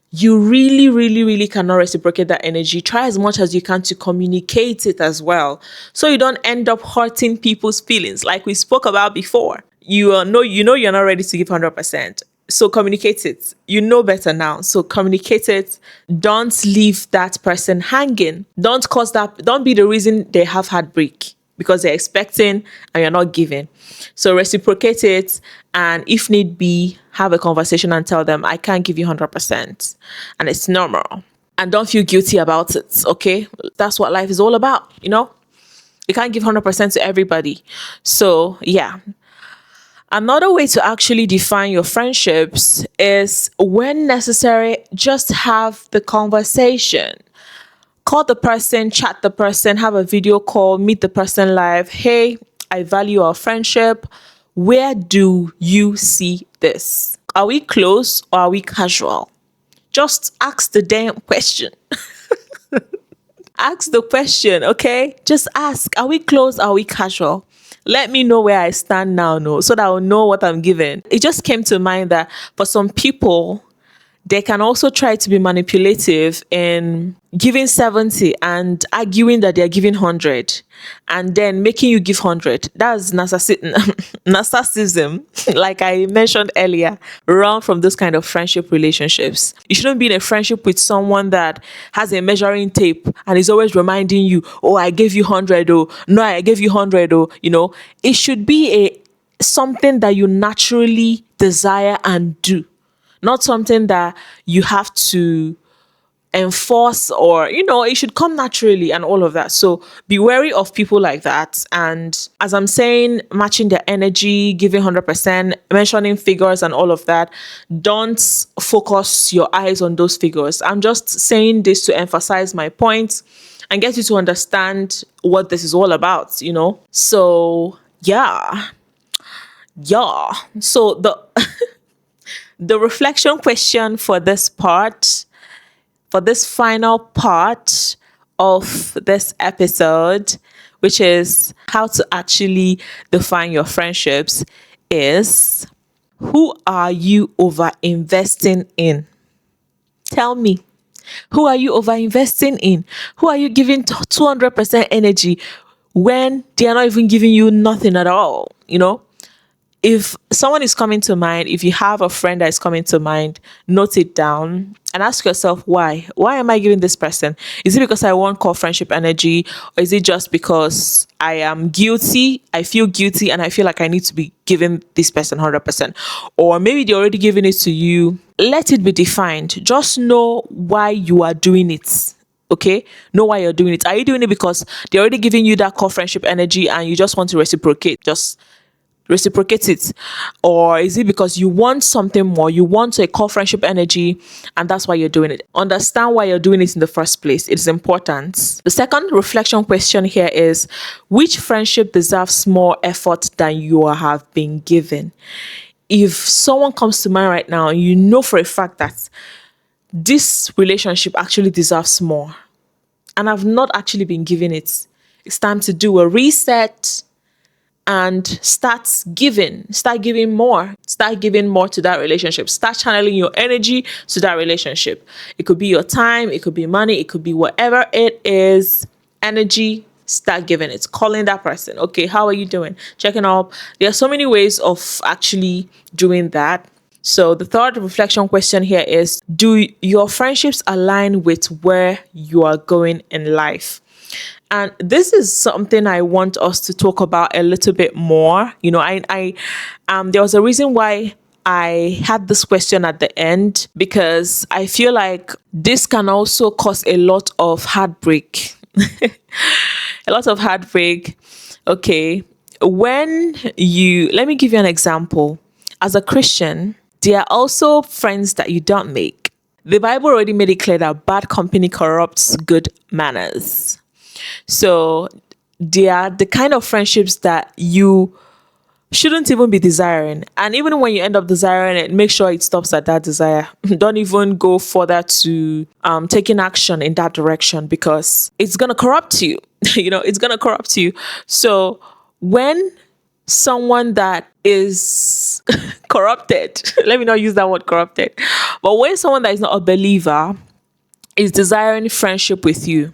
you really, really, really cannot reciprocate that energy, try as much as you can to communicate it as well, so you don't end up hurting people's feelings like we spoke about before. You're not ready to give 100%. So communicate it. You know better now. So communicate it. Don't leave that person hanging. Don't be the reason they have heartbreak because they're expecting and you're not giving. So reciprocate it, and if need be, have a conversation and tell them, I can't give you 100%, and it's normal. And don't feel guilty about it, okay? That's what life is all about, You can't give 100% to everybody. So, yeah. Another way to actually define your friendships is, when necessary, just have the conversation. Call the person, chat the person, have a video call, meet the person live. Hey, I value our friendship. Where do you see this? Are we close or are we casual? Just ask the damn question. Ask the question, okay? Just ask, are we close or are we casual? Let me know where I stand now, so that I'll know what I'm giving. It just came to mind that for some people, they can also try to be manipulative in giving 70 and arguing that they're giving 100 and then making you give 100. That's narcissism, like I mentioned earlier. Run from those kind of friendship relationships. You shouldn't be in a friendship with someone that has a measuring tape and is always reminding you, oh, I gave you 100, oh, no, I gave you 100, oh, It should be something that you naturally desire and do. Not something that you have to enforce, or it should come naturally and all of that. So be wary of people like that. And as I'm saying, matching their energy, giving 100%, mentioning figures and all of that, don't focus your eyes on those figures. I'm just saying this to emphasize my point and get you to understand what this is all about. So yeah. So the reflection question for this final part of this episode, which is how to actually define your friendships, is: who are you over investing in? Tell me, who are you over investing in? Who are you giving 200% energy when they are not even giving you nothing at all? If someone is coming to mind, if you have a friend that is coming to mind, note it down and ask yourself, why? Why am I giving this person? Is it because I want core friendship energy? Or is it just because I am guilty? I feel guilty and I feel like I need to be giving this person 100%. Or maybe they're already giving it to you. Let it be defined. Just know why you are doing it. Okay, know why you're doing it. Are you doing it because they're already giving you that core friendship energy and you just want to reciprocate? Just reciprocate it. Or is it because you want something more, you want a core friendship energy, and that's why you're doing it? Understand why you're doing it in the first place. It's important. The second reflection question here is, which friendship deserves more effort than you have been given? If someone comes to mind right now and you know for a fact that this relationship actually deserves more and I've not actually been given it, it's time to do a reset and start giving more, to that relationship. Start channeling your energy to that relationship. It could be your time, it could be money, it could be whatever it is. Energy, start giving it. Calling that person. Okay, how are you doing? Checking up. There are so many ways of actually doing that. So the third reflection question here is, do your friendships align with where you are going in life? And this is something I want us to talk about a little bit more. You know, there was a reason why I had this question at the end, because I feel like this can also cause a lot of heartbreak. A lot of heartbreak. Okay. Let me give you an example. As a Christian, there are also friends that you don't make. The Bible already made it clear that bad company corrupts good manners. So they are the kind of friendships that you shouldn't even be desiring. And even when you end up desiring it, make sure it stops at that desire. Don't even go further to taking action in that direction, because it's going to corrupt you. It's going to corrupt you. So when someone that is corrupted, let me not use that word corrupted, but when someone that is not a believer is desiring friendship with you,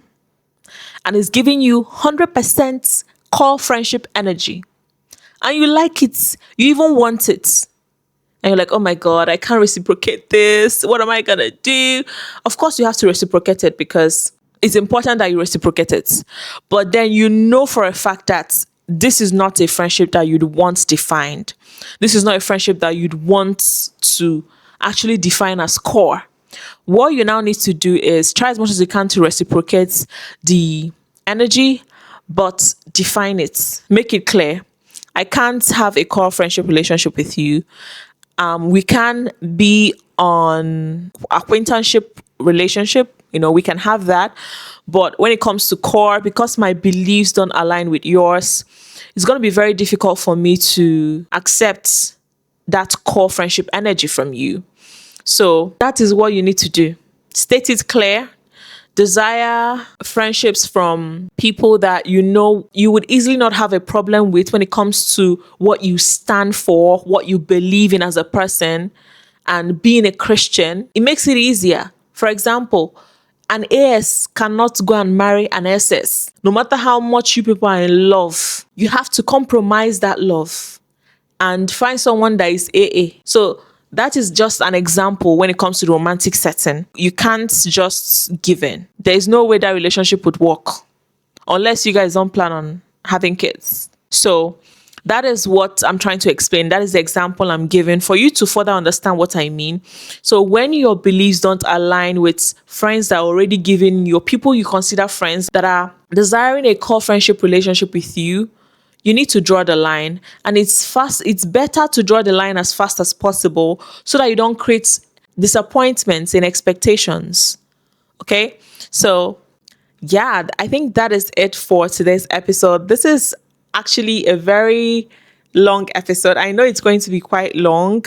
and is giving you 100% core friendship energy, and you like it, you even want it, and you're like, oh my God, I can't reciprocate this. What am I going to do? Of course, you have to reciprocate it, because it's important that you reciprocate it. But then you know for a fact that this is not a friendship that you'd want defined. This is not a friendship that you'd want to actually define as core. What you now need to do is try as much as you can to reciprocate the energy, but define it. Make it clear. I can't have a core friendship relationship with you. We can be on acquaintanceship relationship. We can have that. But when it comes to core, because my beliefs don't align with yours, it's going to be very difficult for me to accept that core friendship energy from you. So that is what you need to do. State it clear. Desire friendships from people that you would easily not have a problem with when it comes to what you stand for, what you believe in as a person, and being a Christian. It makes it easier. For example, an AS cannot go and marry an SS. No matter how much you people are in love, you have to compromise that love and find someone that is AA. So that is just an example when it comes to the romantic setting. You can't just give in. There is no way that relationship would work unless you guys don't plan on having kids. So that is what I'm trying to explain. That is the example I'm giving for you to further understand what I mean. So when your beliefs don't align with friends that are already giving your people you consider friends that are desiring a core friendship relationship with you, you need to draw the line. And it's better to draw the line as fast as possible so that you don't create disappointments in expectations. Okay? So yeah, I think that is it for today's episode. This is actually a very long episode. I know it's going to be quite long,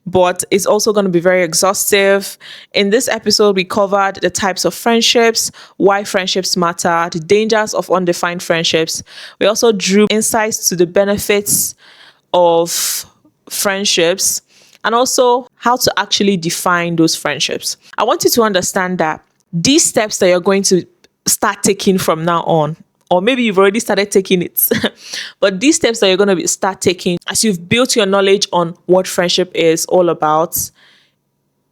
but it's also going to be very exhaustive. In this episode, we covered the types of friendships, why friendships matter, the dangers of undefined friendships. We also drew insights to the benefits of friendships and also how to actually define those friendships. I want you to understand that these steps that you're going to start taking from now on, or maybe you've already started taking it, but these steps that you're going to start taking as you've built your knowledge on what friendship is all about,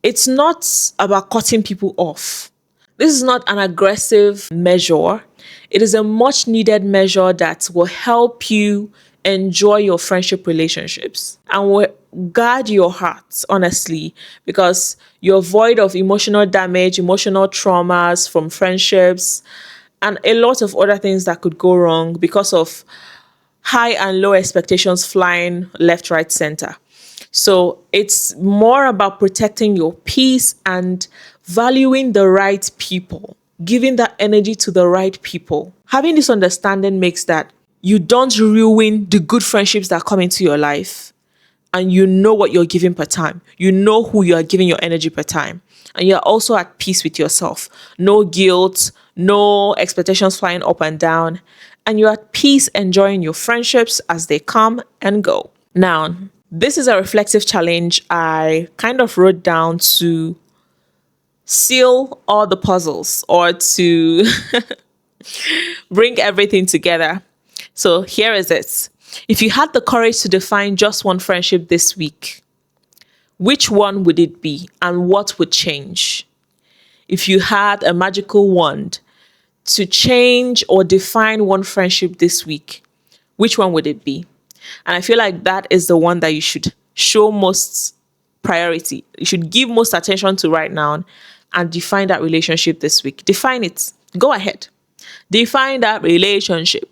it's not about cutting people off. This is not an aggressive measure. It is a much needed measure that will help you enjoy your friendship relationships and guard your heart, honestly, because you're void of emotional damage, emotional traumas from friendships, and a lot of other things that could go wrong because of high and low expectations flying left, right, center. So it's more about protecting your peace and valuing the right people, giving that energy to the right people. Having this understanding makes that you don't ruin the good friendships that come into your life, and you know what you're giving per time. You know who you are giving your energy per time. And you're also at peace with yourself. No guilt, no expectations flying up and down. And you're at peace enjoying your friendships as they come and go. Now, this is a reflective challenge I kind of wrote down to seal all the puzzles or to bring everything together. So here is it. If you had the courage to define just one friendship this week, which one would it be and what would change? If you had a magical wand to change or define one friendship this week, which one would it be? And I feel like that is the one that you should show most priority. You should give most attention to right now and define that relationship this week. Define it. Go ahead. Define that relationship.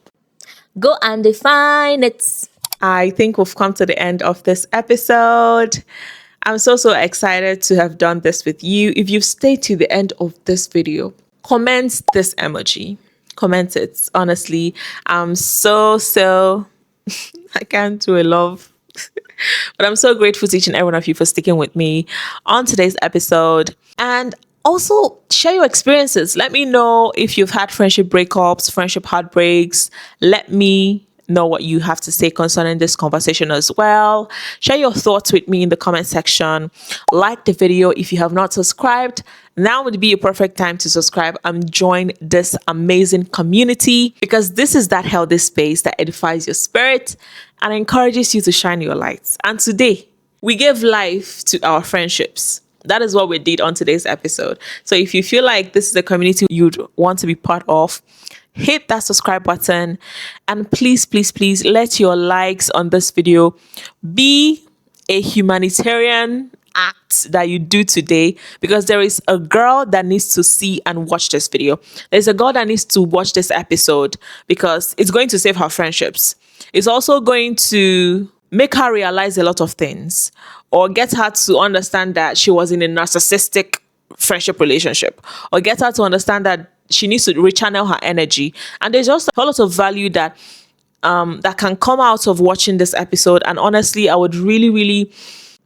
Go and define it. I think we've come to the end of this episode. I'm so excited to have done this with you. If you've stayed to the end of this video, comment this emoji. Comment it. Honestly, I'm so I can't do a love. But I'm so grateful to each and every one of you for sticking with me on today's episode. And also share your experiences. Let me know if you've had friendship breakups, friendship heartbreaks. Let me know what you have to say concerning this conversation as well. Share your thoughts with me in the comment section. Like the video if you have not subscribed. Now would be a perfect time to subscribe and join this amazing community, because this is that healthy space that edifies your spirit and encourages you to shine your lights. And today, we gave life to our friendships. That is what we did on today's episode. So if you feel like this is a community you'd want to be part of, hit that subscribe button, and please let your likes on this video be a humanitarian act that you do today, because there is a girl that needs to see and watch this video. There's a girl that needs to watch this episode because it's going to save her friendships. It's also going to make her realize a lot of things, or get her to understand that she was in a narcissistic friendship relationship, or get her to understand that she needs to rechannel her energy. And there's just a lot of value that that can come out of watching this episode. And honestly, I would really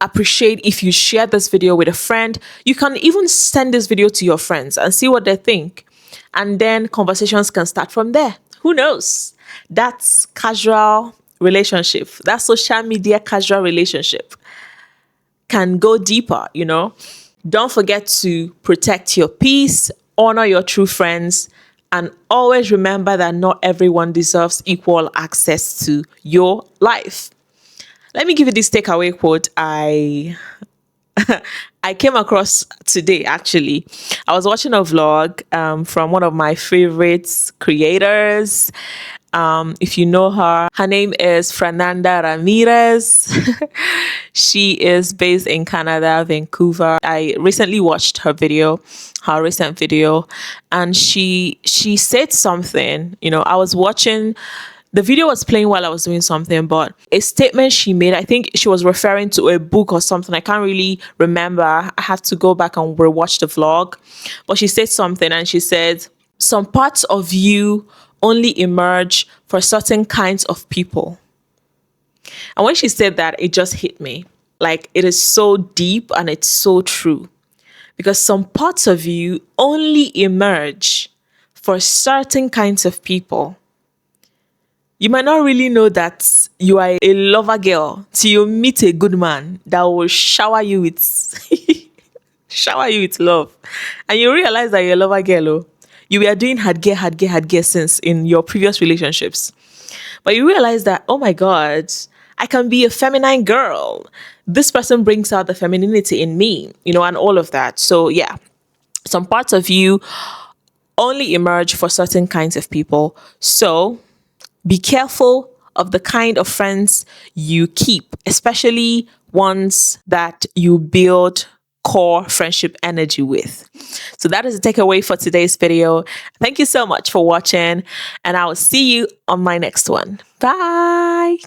appreciate if you share this video with a friend. You can even send this video to your friends and see what they think, and then conversations can start from there. Who knows? That's casual relationship, that social media casual relationship can go deeper, you know. Don't forget to protect your peace, honor your true friends, and always remember that not everyone deserves equal access to your life. Let me give you this takeaway quote I came across today. Actually, I was watching a vlog from one of my favorite creators. If you know her name is Fernanda Ramirez. She is based in Canada, Vancouver. I recently watched her recent video, and she said something. You know, I was watching, the video was playing while I was doing something, but a statement she made, I think she was referring to a book or something. I can't really remember. I have to go back and rewatch the vlog. But she said something, and she said, some parts of you only emerge for certain kinds of people. And when she said that, it just hit me. Like, it is so deep and it's so true. Because some parts of you only emerge for certain kinds of people. You might not really know that you are a lover girl till you meet a good man that will shower you with love. And you realize that you're a lover girl. Oh. You were doing hard gear since in your previous relationships. But you realize that, oh my God, I can be a feminine girl. This person brings out the femininity in me, you know, and all of that. So yeah, some parts of you only emerge for certain kinds of people. So be careful of the kind of friends you keep, especially ones that you build core friendship energy with. So that is the takeaway for today's video. Thank you so much for watching, and I will see you on my next one. Bye.